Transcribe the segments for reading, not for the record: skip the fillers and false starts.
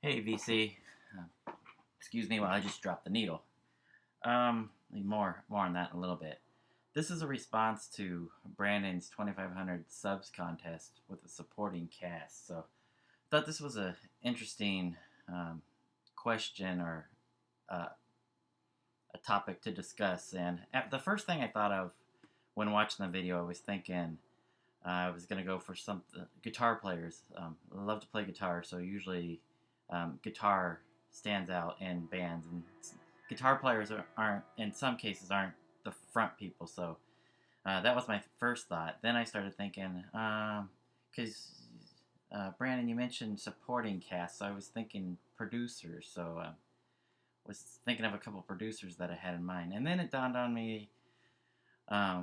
Hey VC, excuse me while I just dropped the needle. More on that in a little bit. This is a response to Brandon's 2,500 subs contest with a supporting cast. So I thought this was a interesting question or uh, a topic to discuss. And the first thing I thought of when watching the video, I was thinking I was gonna go for some guitar players. I love to play guitar, so usually guitar stands out in bands, and guitar players aren't in some cases aren't the front people. So that was my first thought. Then I started thinking, because Brandon, you mentioned supporting cast, so I was thinking producers. So was thinking of a couple producers that I had in mind, and then it dawned on me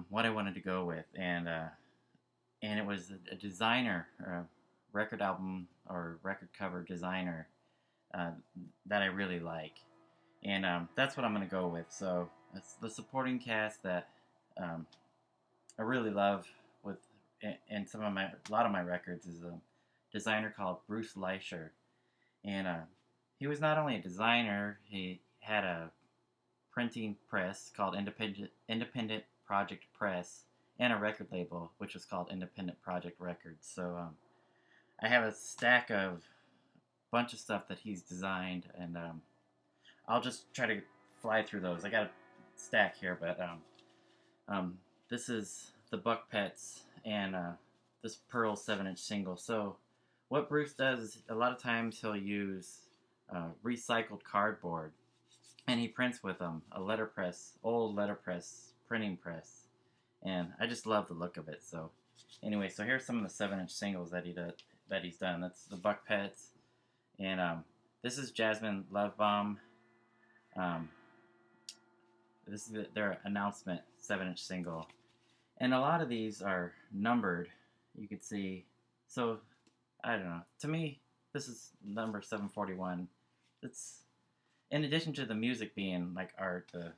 what I wanted to go with, and it was a designer, or a record album or record cover designer uh, that I really like, and that's what I'm gonna go with. So it's the supporting cast that um, I really love with, and a lot of my records is a designer called Bruce Licher, and he was not only a designer, he had a printing press called Independent Project Press, and a record label which was called Independent Project Records. So I have a stack of bunch of stuff that he's designed, and I'll just try to fly through those. I got a stack here, but this is the Buck Pets and this Pearl 7-inch single. So what Bruce does is a lot of times he'll use recycled cardboard, and he prints with them, a letterpress, old letterpress printing press, and I just love the look of it. So anyway, so here's some of the 7-inch singles that he's done. That's the Buck Pets, and this is Jasmine Love Bomb. Um, this is their announcement 7-inch single, and a lot of these are numbered. You could see. So I don't know. To me, this is number 741. It's in addition to the music being like art, a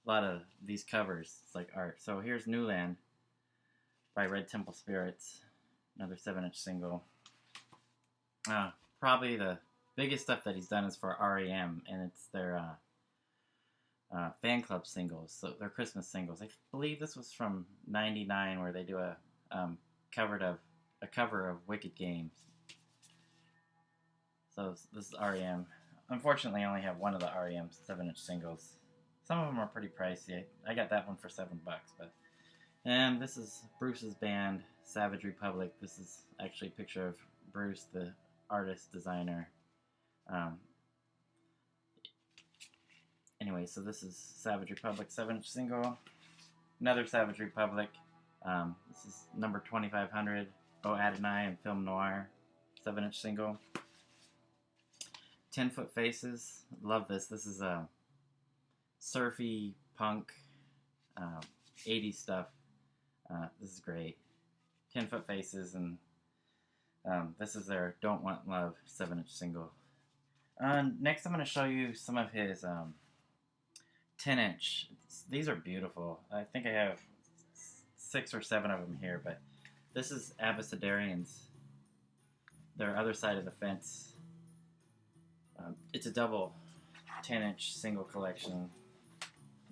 lot of these covers it's like art. So here's Newland by Red Temple Spirits, another 7-inch single. Probably the biggest stuff that he's done is for REM, and it's their fan club singles, so their Christmas singles. I believe this was from '99, where they do a cover of Wicked Games. So this is REM. Unfortunately, I only have one of the REM 7-inch singles. Some of them are pretty pricey. I got that one for $7, but. And this is Bruce's band, Savage Republic. This is actually a picture of Bruce, the artist, designer. Anyway, so this is Savage Republic 7-inch single. Another Savage Republic. This is number 2500, Oh Adonai and Film Noir 7-inch single. 10-Foot Faces. Love this. This is a surfy punk 80s stuff. This is great. 10-Foot Faces, and this is their Don't Want Love 7-inch single. Next, I'm going to show you some of his 10-inch. These are beautiful. I think I have 6 or 7 of them here, but this is Abecedarians, their Other Side of the Fence. It's a double 10-inch single collection.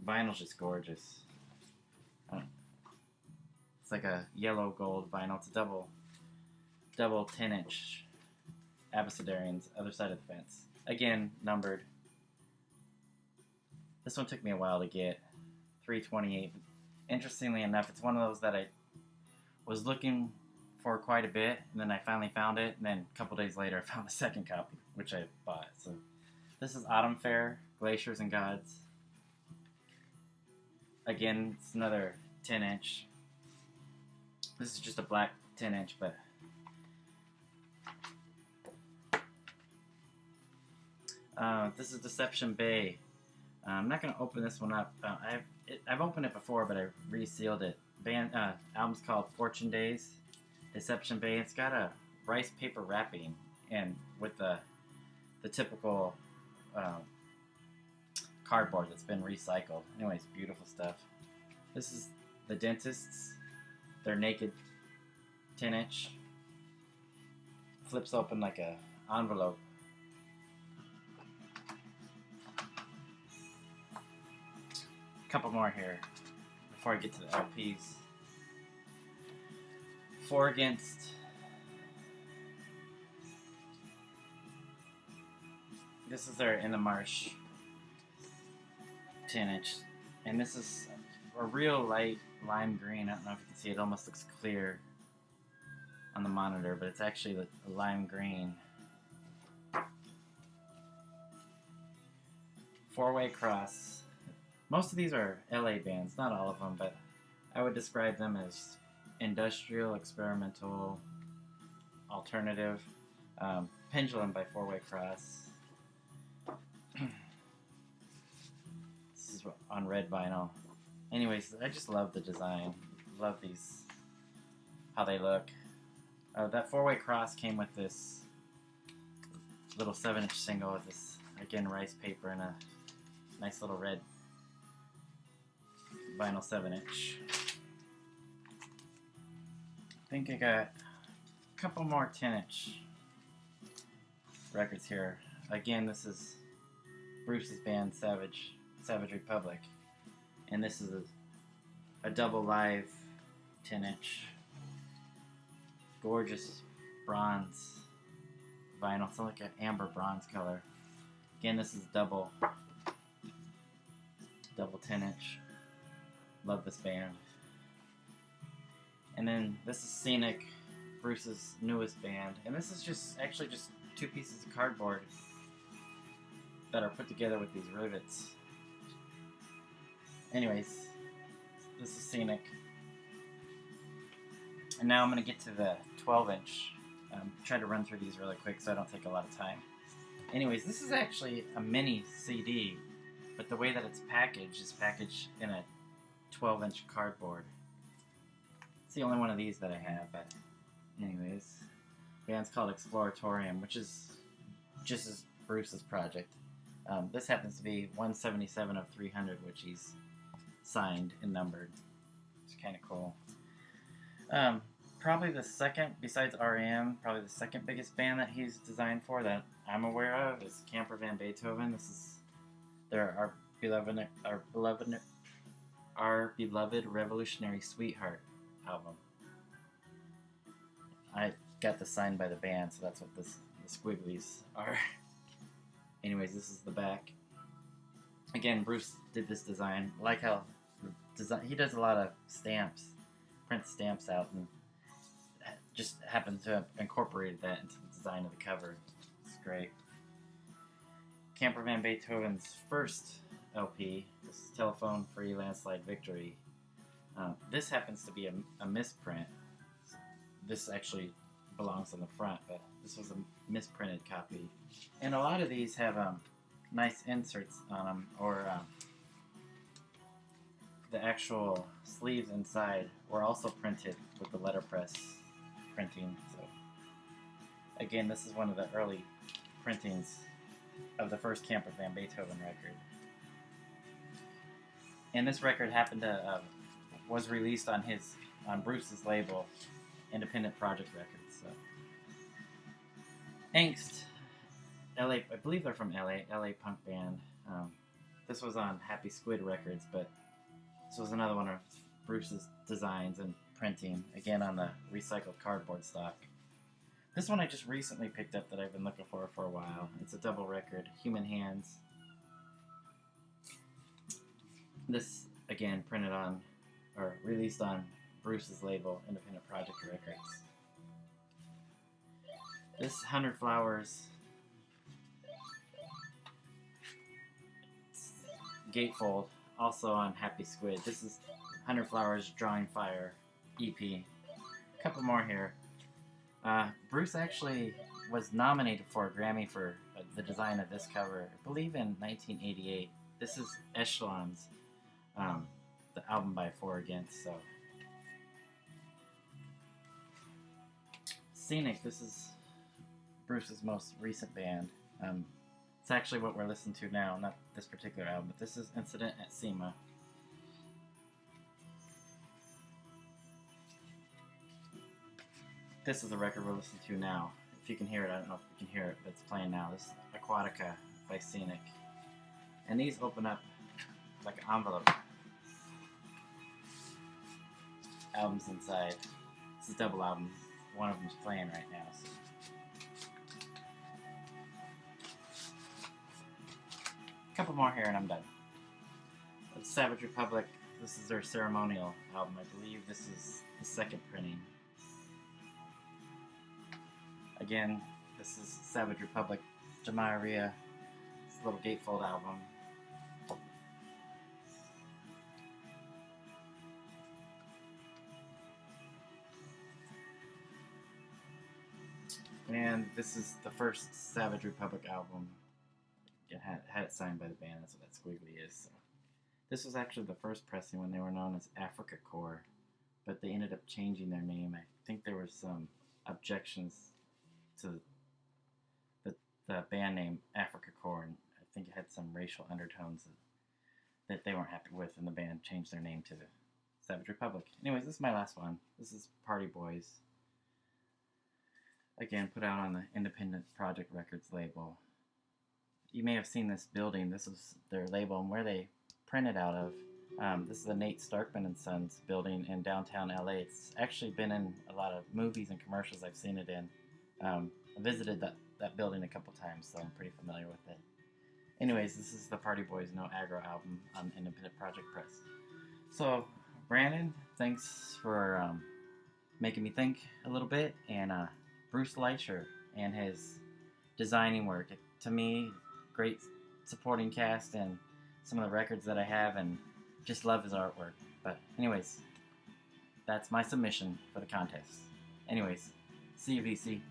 Vinyl's just gorgeous. It's like a yellow gold vinyl. It's a double 10-inch Abecedarians, Other Side of the Fence. Again, numbered. This one took me a while to get. 328. Interestingly enough, it's one of those that I was looking for quite a bit, and then I finally found it, and then a couple days later I found the second copy, which I bought. So this is Autumn Fair, Glaciers and Gods. Again, it's another 10-inch. This is just a black 10-inch, but this is Deception Bay. I'm not going to open this one up. I've opened it before, but I resealed it. Album's called Fortune Days, Deception Bay. It's got a rice paper wrapping, and with the typical cardboard that's been recycled. Anyways, beautiful stuff. This is The Dentists. Their Naked 10-inch. Flips open like a envelope. couple more here before I get to the LPs. Four Against. This is their In the Marsh 10-inch, and this is a real light lime green. I don't know if you can see it. It almost looks clear on the monitor, but it's actually a lime green. Four-way cross. Most of these are LA bands, not all of them, but I would describe them as industrial, experimental, alternative. Pendulum by Four-Way Cross. This is on red vinyl. Anyways, I just love the design. Love these, how they look. That Four-Way Cross came with this little 7-inch single with this, again, rice paper and a nice little red vinyl 7-inch. I think I got a couple more 10-inch records here. Again, this is Bruce's band Savage Republic, and this is a double live 10-inch. Gorgeous bronze vinyl. It's like an amber bronze color. Again, this is double 10-inch. Love this band. And then this is Scenic, Bruce's newest band, and this is actually just two pieces of cardboard that are put together with these rivets. Anyways, this is Scenic. And now I'm going to get to the 12-inch. Try to run through these really quick so I don't take a lot of time. Anyways, this is actually a mini CD, but the way that it's packaged is packaged in a 12-inch cardboard. It's the only one of these that I have, but anyways. The band's called Exploratorium, which is just as Bruce's project. This happens to be 177 of 300, which he's signed and numbered. It's kind of cool. Probably the second, besides R.E.M., probably the second biggest band that he's designed for that I'm aware of is Camper Van Beethoven. This is our beloved Revolutionary Sweetheart album. I got this signed by the band, so that's what the squigglies are. Anyways, this is the back. Again, Bruce did this design. I like how he does a lot of stamps, prints stamps out, and just happened to have incorporated that into the design of the cover. It's great. Camper Van Beethoven's first LP, this is Telephone Free Landslide Victory. This happens to be a misprint. This actually belongs on the front, but this was a misprinted copy. And a lot of these have nice inserts on them, or the actual sleeves inside were also printed with the letterpress printing. So again, this is one of the early printings of the first Camper Van Beethoven record. And this record happened to was released on Bruce's label, Independent Project Records. So Angst, LA, I believe they're from LA punk band. This was on Happy Squid Records, but this was another one of Bruce's designs and printing, again on the recycled cardboard stock. This one I just recently picked up that I've been looking for a while. It's a double record, Human Hands. This, again, printed on, or released on Bruce's label, Independent Project Records. This 100 Flowers gatefold, also on Happy Squid. This is 100 Flowers Drawing Fire EP. A couple more here. Bruce actually was nominated for a Grammy for the design of this cover, I believe in 1988. This is Echelons, the album by Four Against. So Scenic, this is Bruce's most recent band. It's actually what we're listening to now, not this particular album, but this is Incident at SEMA. This is the record we're listening to now. If you can hear it, I don't know if you can hear it, but it's playing now. This is Aquatica by Scenic. And these open up like an envelope. albums inside. This is double albums. One of them's playing right now. So. A couple more here and I'm done. Savage Republic. This is their ceremonial album. I believe this is the second printing. Again, this is Savage Republic, Jamaria. It's a little gatefold album. And this is the first Savage Republic album. It had it signed by the band. That's what that squiggly is. So. This was actually the first pressing when they were known as Africa Core, but they ended up changing their name. I think there were some objections to the band name Africa Core, and I think it had some racial undertones that they weren't happy with, and the band changed their name to Savage Republic. Anyways, this is my last one. This is Party Boys. Again, put out on the Independent Project Records label. You may have seen this building. This is their label and where they printed out of. This is the Nate Starkman and Sons building in downtown LA. It's actually been in a lot of movies and commercials I've seen it in. I visited that building a couple times, so I'm pretty familiar with it. Anyways, this is the Party Boys No Aggro album on Independent Project Press. So, Brandon, thanks for making me think a little bit, and Bruce Licher and his designing work. To me, great supporting cast and some of the records that I have, and just love his artwork. But anyways, that's my submission for the contest. Anyways, see you, VC.